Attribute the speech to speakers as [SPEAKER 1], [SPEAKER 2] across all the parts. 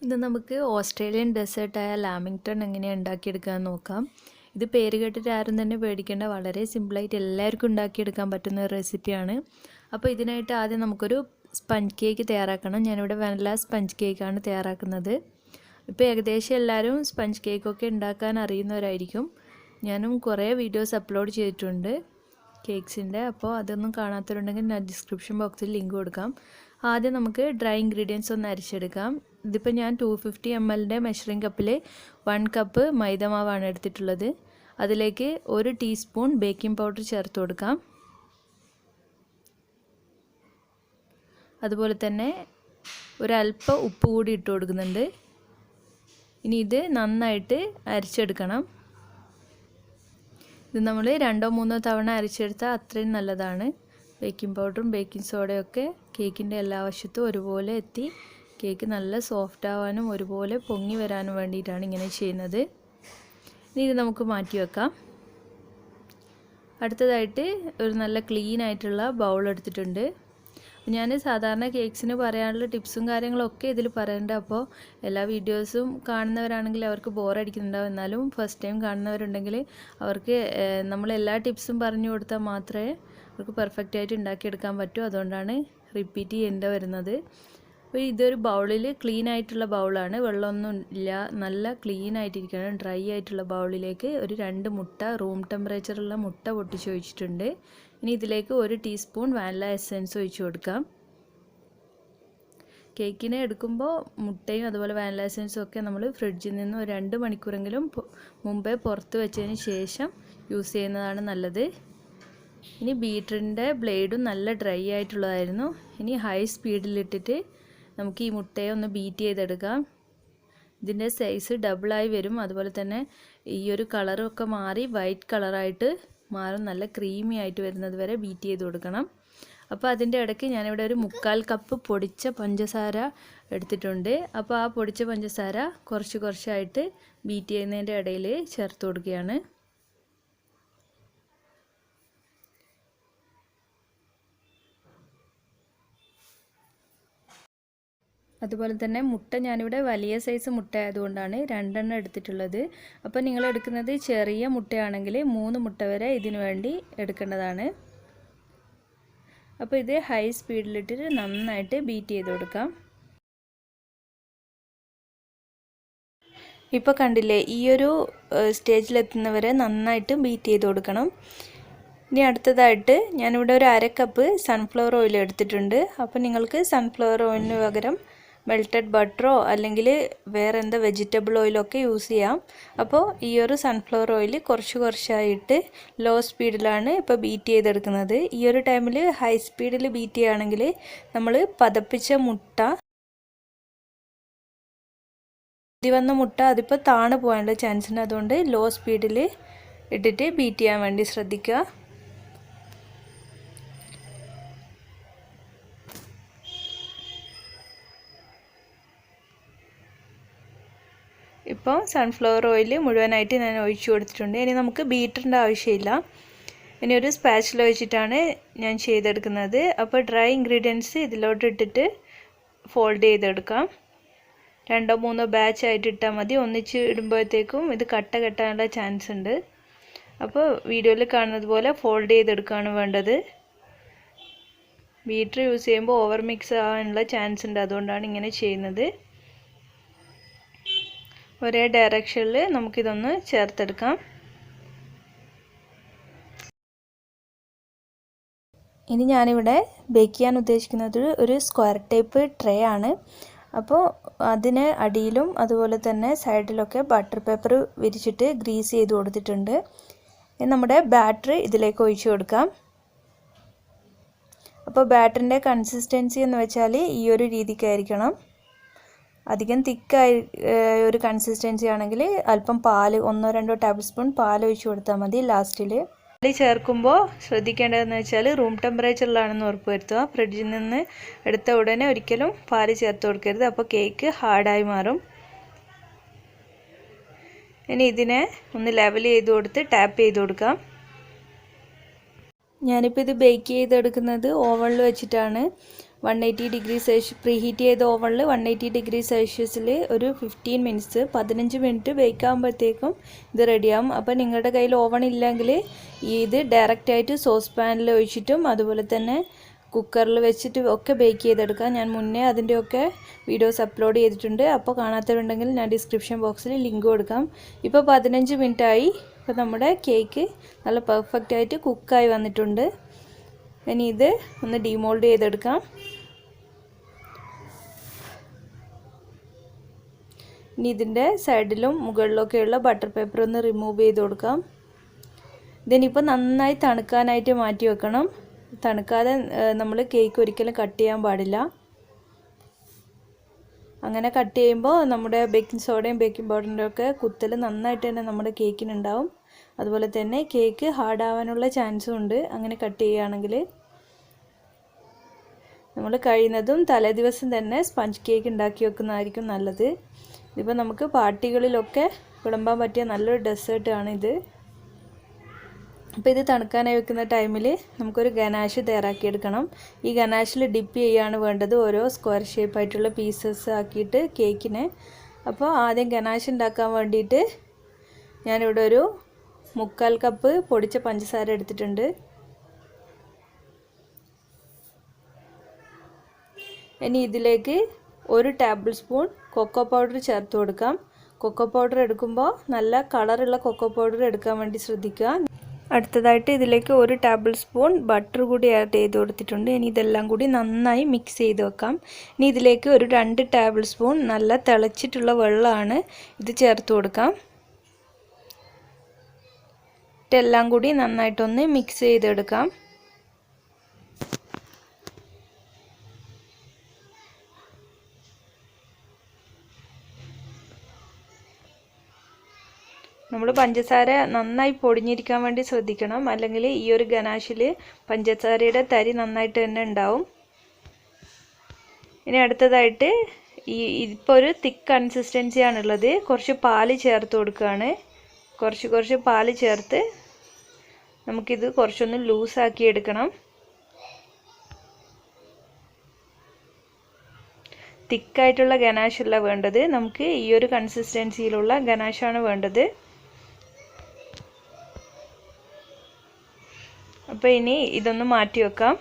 [SPEAKER 1] ഇന്ന് നമുക്ക് ഓസ്ട്രേലിയൻ ഡെസേർട്ടായ ലാമിങ്ടൺ എങ്ങനെയാണ് ഉണ്ടാക്കിയെടുക്കാമെന്ന് നോക്കാം. ഇത് പേര് കേട്ടിട്ട് ആരും തന്നെ പേടിക്കേണ്ട, വളരെ സിമ്പിളായിട്ട് എല്ലാവർക്കും ഉണ്ടാക്കിയെടുക്കാൻ പറ്റുന്ന ഒരു റെസിപ്പിയാണ്. അപ്പോൾ ഇതിനായിട്ട് ആദ്യം നമുക്കൊരു സ്പഞ്ച് കേക്ക് തയ്യാറാക്കണം. ഞാനിവിടെ വാനില സ്പഞ്ച് കേക്കാണ് തയ്യാറാക്കുന്നത്. ഇപ്പോൾ ഏകദേശം എല്ലാവരും സ്പഞ്ച് കേക്കൊക്കെ ഉണ്ടാക്കാൻ അറിയുന്നവരായിരിക്കും. ഞാനും കുറേ വീഡിയോസ് അപ്ലോഡ് ചെയ്തിട്ടുണ്ട് കേക്ക്സിൻ്റെ. അപ്പോൾ അതൊന്നും കാണാത്തവരുണ്ടെങ്കിൽ ഞാൻ ഡിസ്ക്രിപ്ഷൻ ബോക്സിൽ ലിങ്ക് കൊടുക്കാം. ആദ്യം നമുക്ക് ഡ്രൈ ഇൻഗ്രീഡിയൻസ് ഒന്ന് അരച്ചെടുക്കാം. ഇതിപ്പോൾ ഞാൻ 250 ml മെഷറിംഗ് കപ്പിൽ 1 കപ്പ് മൈദമാവാണ് എടുത്തിട്ടുള്ളത്. അതിലേക്ക് 1 ടീസ്പൂൺ ബേക്കിംഗ് പൗഡർ ചേർത്ത് കൊടുക്കാം. അതുപോലെ തന്നെ ഒരല്പം ഉപ്പ് കൂടി ഇട്ട് കൊടുക്കുന്നുണ്ട്. ഇനി ഇത് നന്നായിട്ട് അരച്ചെടുക്കണം. ഇത് നമ്മൾ 2-3 തവണ അരച്ചെടുത്താൽ അത്രയും നല്ലതാണ്. ബേക്കിംഗ് പൗഡറും ബേക്കിംഗ് സോഡയൊക്കെ കേക്കിൻ്റെ എല്ലാ വശത്തും ഒരുപോലെ എത്തി കേക്ക് നല്ല സോഫ്റ്റ് ആവാനും ഒരുപോലെ പൊങ്ങി വരാനും വേണ്ടിയിട്ടാണ് ഇങ്ങനെ ചെയ്യുന്നത്. ഇനി ഇത് നമുക്ക് മാറ്റി വെക്കാം. അടുത്തതായിട്ട് ഒരു നല്ല ക്ലീൻ ആയിട്ടുള്ള ബൗൾ എടുത്തിട്ടുണ്ട്. ഞാൻ സാധാരണ കേക്ക്സിന് പറയാനുള്ള ടിപ്സും കാര്യങ്ങളൊക്കെ ഇതിൽ പറയുന്നുണ്ട്. അപ്പോൾ എല്ലാ വീഡിയോസും കാണുന്നവരാണെങ്കിൽ അവർക്ക് ബോറടിക്കുന്നുണ്ടാവും. എന്നാലും ഫസ്റ്റ് ടൈം കാണുന്നവരുണ്ടെങ്കിൽ അവർക്ക് നമ്മളെല്ലാ ടിപ്സും പറഞ്ഞു കൊടുത്താൽ മാത്രമേ അവർക്ക് പെർഫെക്റ്റ് ആയിട്ട് ഉണ്ടാക്കിയെടുക്കാൻ പറ്റൂ. അതുകൊണ്ടാണ് റിപ്പീറ്റ് ചെയ്യേണ്ടി വരുന്നത്. അപ്പോൾ ഇതൊരു ബൗളിൽ ക്ലീൻ ആയിട്ടുള്ള ബൗളാണ്, വെള്ളമൊന്നും ഇല്ല, നല്ല ക്ലീൻ ആയിട്ടിരിക്കണം. ഡ്രൈ ആയിട്ടുള്ള ബൗളിലേക്ക് ഒരു 2 മുട്ട, റൂം ടെമ്പറേച്ചറുള്ള മുട്ട പൊട്ടിച്ച് ഒഴിച്ചിട്ടുണ്ട്. ഇനി ഇതിലേക്ക് 1 ടീസ്പൂൺ വാനില എസൻസ് ഒഴിച്ചു കൊടുക്കാം. കേക്കിനെ എടുക്കുമ്പോൾ മുട്ടയും അതുപോലെ വാനില എസൻസും ഒക്കെ നമ്മൾ ഫ്രിഡ്ജിൽ നിന്ന് ഒരു 2 മണിക്കൂറെങ്കിലും മുമ്പേ പുറത്ത് വെച്ചതിന് ശേഷം യൂസ് ചെയ്യുന്നതാണ് നല്ലത്. ഇനി ബീറ്ററിൻ്റെ ബ്ലേഡും നല്ല ഡ്രൈ ആയിട്ടുള്ളതായിരുന്നു. ഇനി ഹൈ സ്പീഡിലിട്ടിട്ട് നമുക്ക് ഈ മുട്ടയെ ഒന്ന് ബീറ്റ് ചെയ്തെടുക്കാം. ഇതിൻ്റെ സൈസ് ഡബിളായി വരും. അതുപോലെ തന്നെ ഈ ഒരു കളറൊക്കെ മാറി വൈറ്റ് കളറായിട്ട് മാറും. നല്ല ക്രീമി ആയിട്ട് വരുന്നത് വരെ ബീറ്റ് ചെയ്ത് കൊടുക്കണം. അപ്പോൾ അതിൻ്റെ ഇടയ്ക്ക് ഞാനിവിടെ ഒരു 3/4 കപ്പ് പൊടിച്ച പഞ്ചസാര എടുത്തിട്ടുണ്ട്. അപ്പോൾ ആ പൊടിച്ച പഞ്ചസാര കുറച്ചായിട്ട് ബീറ്റ് ചെയ്യുന്നതിൻ്റെ ഇടയിൽ ചേർത്ത് കൊടുക്കുകയാണ്. അതുപോലെ തന്നെ മുട്ട ഞാനിവിടെ വലിയ സൈസ് മുട്ട ആയതുകൊണ്ടാണ് 2 എണ്ണം എടുത്തിട്ടുള്ളത്. അപ്പോൾ നിങ്ങൾ എടുക്കുന്നത് ചെറിയ മുട്ടയാണെങ്കിൽ 3 മുട്ട വരെ ഇതിനു വേണ്ടി എടുക്കേണ്ടതാണ്. അപ്പോൾ ഇത് ഹൈ സ്പീഡിലിട്ടിട്ട് നന്നായിട്ട് ബീറ്റ് ചെയ്ത് കൊടുക്കാം. ഇപ്പോൾ കണ്ടില്ലേ, ഈ ഒരു സ്റ്റേജിലെത്തുന്നവരെ നന്നായിട്ട് ബീറ്റ് ചെയ്ത് കൊടുക്കണം. ഇനി അടുത്തതായിട്ട് ഞാനിവിടെ ഒരു 1/2 കപ്പ് സൺഫ്ലവർ ഓയിൽ എടുത്തിട്ടുണ്ട്. അപ്പോൾ നിങ്ങൾക്ക് സൺഫ്ലവർ ഓയിലിന് പകരം മെൽറ്റഡ് ബട്ടറോ അല്ലെങ്കിൽ വേറെ എന്താ വെജിറ്റബിൾ ഓയിലൊക്കെ യൂസ് ചെയ്യാം. അപ്പോൾ ഈ ഒരു സൺഫ്ലവർ ഓയിൽ കുറച്ചായിട്ട് ലോ സ്പീഡിലാണ് ഇപ്പോൾ ബീറ്റ് ചെയ്തെടുക്കുന്നത്. ഈ ഒരു ടൈമിൽ ഹൈ സ്പീഡിൽ ബീറ്റ് ചെയ്യുകയാണെങ്കിൽ നമ്മൾ പതപ്പിച്ച മുട്ട, വന്ന മുട്ട അതിപ്പോൾ താണു പോകാനുള്ള ചാൻസ് ഉണ്ട്. അതുകൊണ്ട് ലോ സ്പീഡിൽ ഇട്ടിട്ട് ബീറ്റ് ചെയ്യാൻ വേണ്ടി ശ്രദ്ധിക്കുക. ഇപ്പോൾ സൺഫ്ലവർ ഓയിൽ മുഴുവനായിട്ട് ഞാൻ ഒഴിച്ചു കൊടുത്തിട്ടുണ്ട്. ഇനി നമുക്ക് ബീറ്ററിൻ്റെ ആവശ്യമില്ല. ഇനി ഒരു സ്പാച്ചില വെച്ചിട്ടാണ് ഞാൻ ചെയ്തെടുക്കുന്നത്. അപ്പോൾ ഡ്രൈ ഇൻഗ്രീഡിയൻസ് ഇതിലോട്ട് ഇട്ടിട്ട് ഫോൾഡ് ചെയ്തെടുക്കാം. 2-3 ബാച്ചായിട്ട് ഇട്ടാൽ മതി. ഒന്നിച്ച് ഇടുമ്പോഴത്തേക്കും ഇത് കെട്ടാനുള്ള ചാൻസ് ഉണ്ട്. അപ്പോൾ വീഡിയോയിൽ കാണുന്നത് പോലെ ഫോൾഡ് ചെയ്തെടുക്കുകയാണ് വേണ്ടത്. ബീറ്റർ യൂസ് ചെയ്യുമ്പോൾ ഓവർ മിക്സ് ആവാനുള്ള ചാൻസ് ഉണ്ട്. അതുകൊണ്ടാണ് ഇങ്ങനെ ചെയ്യുന്നത്. ഒരേ ഡയറക്ഷനിൽ നമുക്കിതൊന്ന് ചേർത്തെടുക്കാം. ഇനി ഞാനിവിടെ ബേക്ക് ചെയ്യാൻ ഉദ്ദേശിക്കുന്നത് ഒരു സ്ക്വയർ ടൈപ്പ് ട്രേ ആണ്. അപ്പോൾ അതിന് അടിയിലും അതുപോലെ തന്നെ സൈഡിലൊക്കെ ബട്ടർ പേപ്പർ വിരിച്ചിട്ട് ഗ്രീസ് ചെയ്ത് കൊടുത്തിട്ടുണ്ട്. നമ്മുടെ ബാറ്റർ ഇതിലേക്ക് ഒഴിച്ചു കൊടുക്കാം. അപ്പോൾ ബാറ്ററിൻ്റെ കൺസിസ്റ്റൻസി എന്ന് വെച്ചാൽ ഈ ഒരു രീതിക്കായിരിക്കണം. അധികം തിക്കായി ഒരു കൺസിസ്റ്റൻസി ആണെങ്കിൽ അല്പം പാല് 1-2 ടേബിൾ സ്പൂൺ പാൽ ഒഴിച്ച് കൊടുത്താൽ മതി. ലാസ്റ്റിൽ ചേർക്കുമ്പോൾ ശ്രദ്ധിക്കേണ്ടതെന്ന് വെച്ചാൽ റൂം ടെമ്പറേച്ചറിലാണെന്ന് ഉറപ്പ് വരുത്തുക. ഫ്രിഡ്ജിൽ നിന്ന് എടുത്ത ഉടനെ ഒരിക്കലും പാല് ചേർത്ത് കൊടുക്കരുത്. അപ്പോൾ കേക്ക് ഹാർഡായി മാറും. ഇനി ഇതിനെ ഒന്ന് ലെവൽ ചെയ്ത് കൊടുത്ത് ടാപ്പ് ചെയ്ത് കൊടുക്കാം. ഞാനിപ്പോൾ ഇത് ബേക്ക് ചെയ്തെടുക്കുന്നത് ഓവനിൽ വെച്ചിട്ടാണ്. 180 ഡിഗ്രി സെൽഷ്യസ് പ്രീ ഹീറ്റ് ചെയ്ത ഓവനിൽ 180 ഡിഗ്രി സെൽഷ്യസിൽ ഒരു 15 മിനിറ്റ്സ് 15 മിനിറ്റ് ബേക്ക് ആകുമ്പോഴത്തേക്കും ഇത് റെഡിയാവും. അപ്പോൾ നിങ്ങളുടെ കയ്യിൽ ഓവൺ ഇല്ലെങ്കിൽ ഇത് ഡയറക്റ്റായിട്ട് സോസ് പാനിൽ ഒഴിച്ചിട്ടും അതുപോലെ തന്നെ കുക്കറിൽ വെച്ചിട്ട് ഒക്കെ ബേക്ക് ചെയ്തെടുക്കാം. ഞാൻ മുന്നേ അതിൻ്റെയൊക്കെ വീഡിയോസ് അപ്ലോഡ് ചെയ്തിട്ടുണ്ട്. അപ്പോൾ കാണാത്തവരുണ്ടെങ്കിൽ ഞാൻ ഡിസ്ക്രിപ്ഷൻ ബോക്സിൽ ലിങ്ക് കൊടുക്കാം. ഇപ്പോൾ 15 മിനിറ്റായി. ഇപ്പോൾ നമ്മുടെ കേക്ക് നല്ല പെർഫെക്റ്റ് ആയിട്ട് കുക്കായി വന്നിട്ടുണ്ട്. ഇനി ഇത് ഒന്ന് ഡീമോൾഡ് ചെയ്തെടുക്കാം. ഇനി ഇതിൻ്റെ സൈഡിലും മുകളിലൊക്കെയുള്ള ബട്ടർ പേപ്പർ ഒന്ന് റിമൂവ് ചെയ്ത് കൊടുക്കാം. ഇതിനിപ്പോൾ നന്നായി തണുക്കാനായിട്ട് മാറ്റി വെക്കണം. തണുക്കാതെ നമ്മൾ കേക്ക് ഒരിക്കലും കട്ട് ചെയ്യാൻ പാടില്ല. അങ്ങനെ കട്ട് ചെയ്യുമ്പോൾ നമ്മുടെ ബേക്കിംഗ് സോഡയും ബേക്കിംഗ് പൗഡറിൻ്റെ ഒക്കെ കുത്തൽ നന്നായിട്ട് തന്നെ നമ്മുടെ കേക്കിനുണ്ടാവും. അതുപോലെ തന്നെ കേക്ക് ഹാർഡാവാനുള്ള ചാൻസും ഉണ്ട് അങ്ങനെ കട്ട് ചെയ്യുകയാണെങ്കിൽ. നമ്മൾ കഴിയുന്നതും തലേദിവസം തന്നെ സ്പഞ്ച് കേക്ക് ഉണ്ടാക്കി വെക്കുന്നതായിരിക്കും നല്ലത്. ഇതിപ്പോൾ നമുക്ക് പാർട്ടികളിലൊക്കെ വിളമ്പാൻ പറ്റിയ നല്ലൊരു ഡെസേർട്ടാണ് ഇത്. അപ്പോൾ ഇത് തണുക്കാനായി വെക്കുന്ന ടൈമിൽ നമുക്കൊരു ഗനാഷ് തയ്യാറാക്കിയെടുക്കണം. ഈ ഗനാഷിൽ ഡിപ്പ് ചെയ്യാണ് വേണ്ടത്, ഓരോ സ്ക്വയർ ഷേപ്പായിട്ടുള്ള പീസസ് ആക്കിയിട്ട് കേക്കിനെ. അപ്പോൾ ആദ്യം ഗനാഷ് ഉണ്ടാക്കാൻ വേണ്ടിയിട്ട് ഞാനിവിടെ ഒരു 3/4 കപ്പ് പൊടിച്ച പഞ്ചസാര എടുത്തിട്ടുണ്ട്. ഇനി ഇതിലേക്ക് 1 ടേബിൾ സ്പൂൺ കൊക്കോ പൗഡർ ചേർത്ത് കൊടുക്കാം. കൊക്കോ പൗഡർ എടുക്കുമ്പോൾ നല്ല കളറുള്ള കൊക്കോ പൗഡർ എടുക്കാൻ വേണ്ടി ശ്രദ്ധിക്കുക. അടുത്തതായിട്ട് ഇതിലേക്ക് 1 ടേബിൾ സ്പൂൺ ബട്ടർ കൂടി ആഡ് ചെയ്ത് കൊടുത്തിട്ടുണ്ട്. ഇനി ഇതെല്ലാം കൂടി നന്നായി മിക്സ് ചെയ്ത് വെക്കാം. ഇനി ഇതിലേക്ക് ഒരു 2 ടേബിൾ സ്പൂൺ നല്ല തിളച്ചിട്ടുള്ള വെള്ളമാണ് ഇത് ചേർത്ത് കൊടുക്കാം. ഇതെല്ലാം കൂടി നന്നായിട്ടൊന്ന് മിക്സ് ചെയ്തെടുക്കാം. നമ്മൾ പഞ്ചസാര നന്നായി പൊടിഞ്ഞിരിക്കാൻ വേണ്ടി ശ്രദ്ധിക്കണം, അല്ലെങ്കിൽ ഈ ഒരു ഗനാഷിൽ പഞ്ചസാരയുടെ തരി നന്നായിട്ട് തന്നെ ഉണ്ടാവും. ഇനി അടുത്തതായിട്ട് ഇപ്പോൾ ഒരു തിക്ക് കൺസിസ്റ്റൻസിയാണുള്ളത്. കുറച്ച് പാല് ചേർത്ത് കൊടുക്കുകയാണ്. കുറച്ച് പാല് ചേർത്ത് നമുക്കിത് കുറച്ചൊന്ന് ലൂസാക്കി എടുക്കണം. തിക്കായിട്ടുള്ള ഗനാഷല്ല വേണ്ടത്, നമുക്ക് ഈ ഒരു കൺസിസ്റ്റൻസിയിലുള്ള ഗനാഷാണ് വേണ്ടത്. അപ്പോൾ ഇനി ഇതൊന്ന് മാറ്റി വെക്കാം.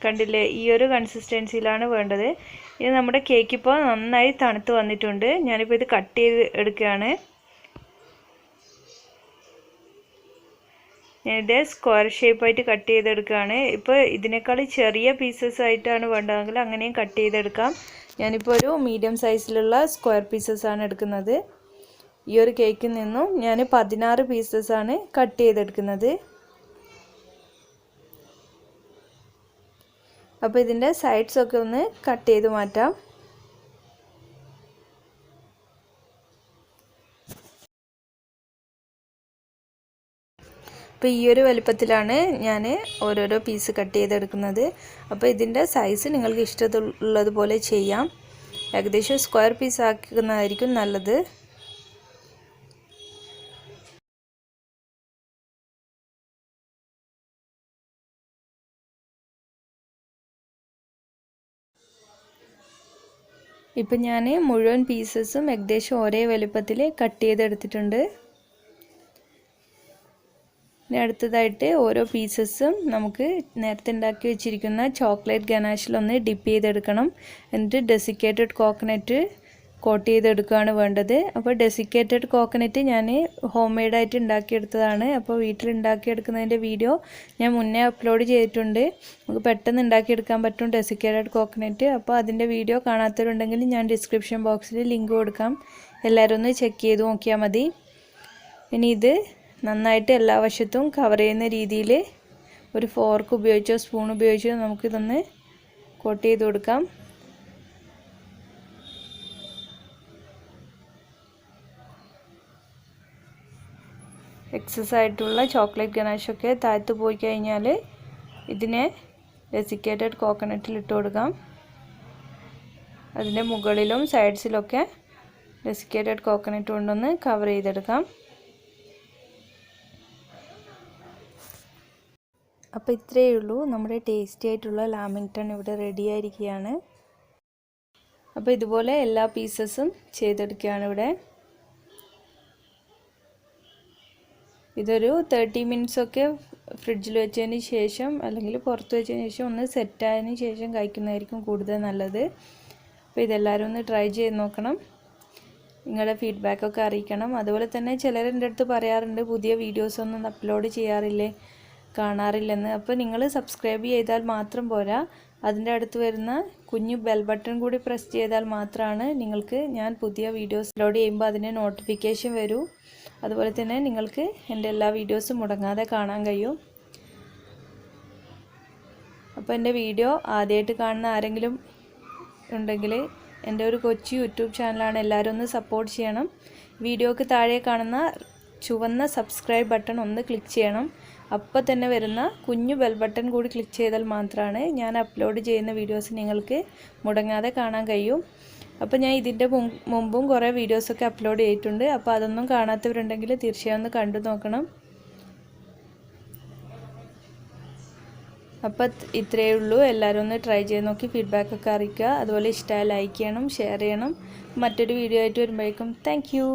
[SPEAKER 1] കണ്ടില്ലേ, ഈ ഒരു കൺസിസ്റ്റൻസിയിലാണ് വേണ്ടത്. ഇത് നമ്മുടെ കേക്ക് ഇപ്പോൾ നന്നായി തണുത്ത് വന്നിട്ടുണ്ട്. ഞാനിപ്പോൾ ഇത് കട്ട് ചെയ്ത് എടുക്കുകയാണ്. ഞാനിത് സ്ക്വയർ ഷേപ്പായിട്ട് കട്ട് ചെയ്തെടുക്കുകയാണ്. ഇപ്പോൾ ഇതിനേക്കാൾ ചെറിയ പീസസ് ആയിട്ടാണ് വേണ്ടതെങ്കിൽ അങ്ങനെയും കട്ട് ചെയ്തെടുക്കാം. ഞാനിപ്പോൾ ഒരു മീഡിയം സൈസിലുള്ള സ്ക്വയർ പീസസാണ് എടുക്കുന്നത്. ഈ ഒരു കേക്കിൽ നിന്നും ഞാൻ 16 പീസസാണ് കട്ട് ചെയ്തെടുക്കുന്നത്. അപ്പോൾ ഇതിൻ്റെ സൈഡ്സൊക്കെ ഒന്ന് കട്ട് ചെയ്ത് മാറ്റാം. അപ്പോൾ ഈ ഒരു വലുപ്പത്തിലാണ് ഞാൻ ഓരോരോ പീസ് കട്ട് ചെയ്തെടുക്കുന്നത്. അപ്പോൾ ഇതിൻ്റെ സൈസ് നിങ്ങൾക്ക് ഇഷ്ടമുള്ളതുപോലെ ചെയ്യാം. ഏകദേശം സ്ക്വയർ പീസ് ആക്കുന്നതായിരിക്കും നല്ലത്. ഇപ്പം ഞാൻ മുഴുവൻ പീസസും ഏകദേശം ഒരേ വലുപ്പത്തിൽ കട്ട് ചെയ്തെടുത്തിട്ടുണ്ട്. ഇനി അടുത്തതായിട്ട് ഓരോ പീസസും നമുക്ക് നേരത്തെ ഉണ്ടാക്കി വെച്ചിരിക്കുന്ന ചോക്ലേറ്റ് ഗനാഷിലൊന്ന് ഡിപ്പ് ചെയ്തെടുക്കണം. എന്നിട്ട് ഡെസിക്കേറ്റഡ് കോക്കനട്ട് കോട്ട് ചെയ്തെടുക്കുകയാണ് വേണ്ടത്. അപ്പോൾ ഡെസിക്കേറ്റഡ് കോക്കനട്ട് ഞാൻ ഹോം മെയ്ഡായിട്ട് ഉണ്ടാക്കിയെടുത്തതാണ്. അപ്പോൾ വീട്ടിൽ ഉണ്ടാക്കിയെടുക്കുന്നതിൻ്റെ വീഡിയോ ഞാൻ മുന്നേ അപ്ലോഡ് ചെയ്തിട്ടുണ്ട്. നമുക്ക് പെട്ടെന്ന് ഉണ്ടാക്കിയെടുക്കാൻ പറ്റും ഡെസിക്കേറ്റഡ് കോക്കനട്ട്. അപ്പോൾ അതിൻ്റെ വീഡിയോ കാണാത്തവരുണ്ടെങ്കിൽ ഞാൻ ഡിസ്ക്രിപ്ഷൻ ബോക്സിൽ ലിങ്ക് കൊടുക്കാം. എല്ലാവരും ഒന്ന് ചെക്ക് ചെയ്ത് നോക്കിയാൽ മതി. ഇനി ഇത് നന്നായിട്ട് എല്ലാ വശത്തും കവർ ചെയ്യുന്ന രീതിയിൽ ഒരു ഫോർക്ക് ഉപയോഗിച്ചോ സ്പൂൺ ഉപയോഗിച്ചോ നമുക്കിതൊന്ന് കോട്ട് ചെയ്ത് കൊടുക്കാം. എക്സസ് ആയിട്ടുള്ള ചോക്ലേറ്റ് ഗനാഷൊക്കെ താഴത്ത് പോയി കഴിഞ്ഞാൽ ഇതിനെ ഡെസിക്കേറ്റഡ് കോക്കനട്ടിൽ ഇട്ട് കൊടുക്കാം. അതിൻ്റെ മുകളിലും സൈഡ്സിലൊക്കെ ഡെസിക്കേറ്റഡ് കോക്കനട്ട് കൊണ്ടൊന്ന് കവർ ചെയ്തെടുക്കാം. അപ്പോൾ ഇത്രയേ ഉള്ളൂ, നമ്മുടെ ടേസ്റ്റി ആയിട്ടുള്ള ലാമിങ്ടൺ ഇവിടെ റെഡി ആയിരിക്കുകയാണ്. അപ്പോൾ ഇതുപോലെ എല്ലാ പീസസും ചെയ്തെടുക്കുകയാണ് ഇവിടെ. ഇതൊരു 30 മിനിറ്റ്സൊക്കെ ഫ്രിഡ്ജിൽ വെച്ചതിന് ശേഷം അല്ലെങ്കിൽ പുറത്ത് വെച്ചതിന് ശേഷം ഒന്ന് സെറ്റായതിന് ശേഷം കഴിക്കുന്നതായിരിക്കും കൂടുതൽ നല്ലത്. അപ്പോൾ ഇതെല്ലാവരും ഒന്ന് ട്രൈ ചെയ്ത് നോക്കണം, നിങ്ങളുടെ ഫീഡ്ബാക്കൊക്കെ അറിയിക്കണം. അതുപോലെ തന്നെ ചിലർ എൻ്റെ അടുത്ത് പറയാറുണ്ട് പുതിയ വീഡിയോസൊന്നും അപ്ലോഡ് ചെയ്യാറില്ലേ, കാണാറില്ലെന്ന്. അപ്പോൾ നിങ്ങൾ സബ്സ്ക്രൈബ് ചെയ്താൽ മാത്രം പോരാ, അതിൻ്റെ അടുത്ത് വരുന്ന കുഞ്ഞു ബെൽ ബട്ടൺ കൂടി പ്രസ് ചെയ്താൽ മാത്രമാണ് നിങ്ങൾക്ക് ഞാൻ പുതിയ വീഡിയോസ് അപ്ലോഡ് ചെയ്യുമ്പോൾ അതിന് നോട്ടിഫിക്കേഷൻ വരൂ. അതുപോലെ തന്നെ നിങ്ങൾക്ക് എൻ്റെ എല്ലാ വീഡിയോസും മുടങ്ങാതെ കാണാൻ കഴിയും. അപ്പോൾ എൻ്റെ വീഡിയോ ആദ്യമായിട്ട് കാണുന്ന ആരെങ്കിലും ഉണ്ടെങ്കിൽ എൻ്റെ ഒരു കൊച്ചു യൂട്യൂബ് ചാനലാണ്, എല്ലാവരും ഒന്ന് സപ്പോർട്ട് ചെയ്യണം. വീഡിയോക്ക് താഴെ കാണുന്ന ചുവന്ന സബ്സ്ക്രൈബ് ബട്ടൺ ഒന്ന് ക്ലിക്ക് ചെയ്യണം. അപ്പോൾ തന്നെ വരുന്ന കുഞ്ഞു ബെൽ ബട്ടൺ കൂടി ക്ലിക്ക് ചെയ്താൽ മാത്രമാണ് ഞാൻ അപ്ലോഡ് ചെയ്യുന്ന വീഡിയോസ് നിങ്ങൾക്ക് മുടങ്ങാതെ കാണാൻ കഴിയും. അപ്പോൾ ഞാൻ ഇതിൻ്റെ മുമ്പും കുറേ വീഡിയോസൊക്കെ അപ്ലോഡ് ചെയ്തിട്ടുണ്ട്. അപ്പോൾ അതൊന്നും കാണാത്തവരുണ്ടെങ്കിൽ തീർച്ചയായും ഒന്ന് കണ്ടു നോക്കണം. അപ്പോൾ ഇത്രയേ ഉള്ളൂ, എല്ലാവരും ഒന്ന് ട്രൈ ചെയ്ത് നോക്കി ഫീഡ്ബാക്കൊക്കെ അറിയിക്കുക. അതുപോലെ ഇഷ്ടമായി ലൈക്ക് ചെയ്യണം, ഷെയർ ചെയ്യണം. മറ്റൊരു വീഡിയോ ആയിട്ട് വരുമ്പോഴേക്കും താങ്ക് യു.